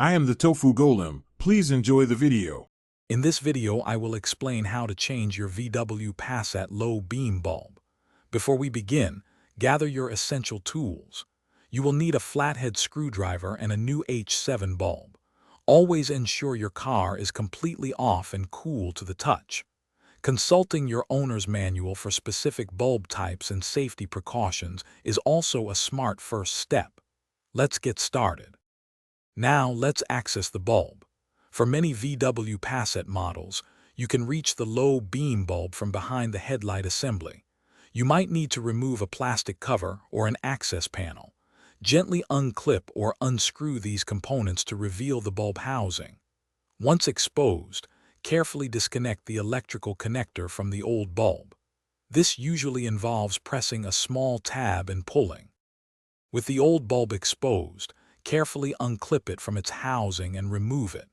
I am the Tofu Golem. Please enjoy the video. In this video, I will explain how to change your VW Passat low beam bulb. Before we begin, gather your essential tools. You will need a flathead screwdriver and a new H7 bulb. Always ensure your car is completely off and cool to the touch. Consulting your owner's manual for specific bulb types and safety precautions is also a smart first step. Let's get started. Now let's access the bulb. For many VW Passat models, you can reach the low beam bulb from behind the headlight assembly. You might need to remove a plastic cover or an access panel. Gently unclip or unscrew these components to reveal the bulb housing. Once exposed, carefully disconnect the electrical connector from the old bulb. This usually involves pressing a small tab and pulling. With the old bulb exposed, carefully unclip it from its housing and remove it.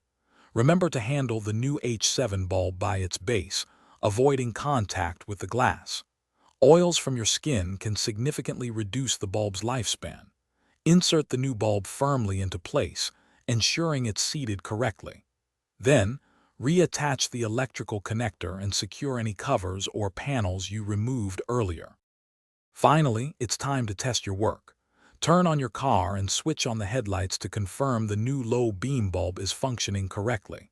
Remember to handle the new H7 bulb by its base, avoiding contact with the glass. Oils from your skin can significantly reduce the bulb's lifespan. Insert the new bulb firmly into place, ensuring it's seated correctly. Then, reattach the electrical connector and secure any covers or panels you removed earlier. Finally, it's time to test your work. Turn on your car and switch on the headlights to confirm the new low beam bulb is functioning correctly.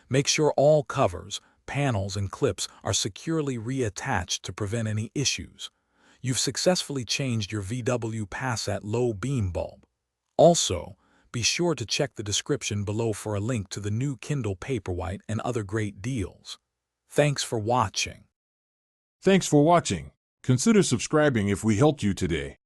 Make sure all covers, panels, and clips are securely reattached to prevent any issues. You've successfully changed your VW Passat low beam bulb. Also, be sure to check the description below for a link to the new Kindle Paperwhite and other great deals. Thanks for watching. Thanks for watching. Consider subscribing if we helped you today.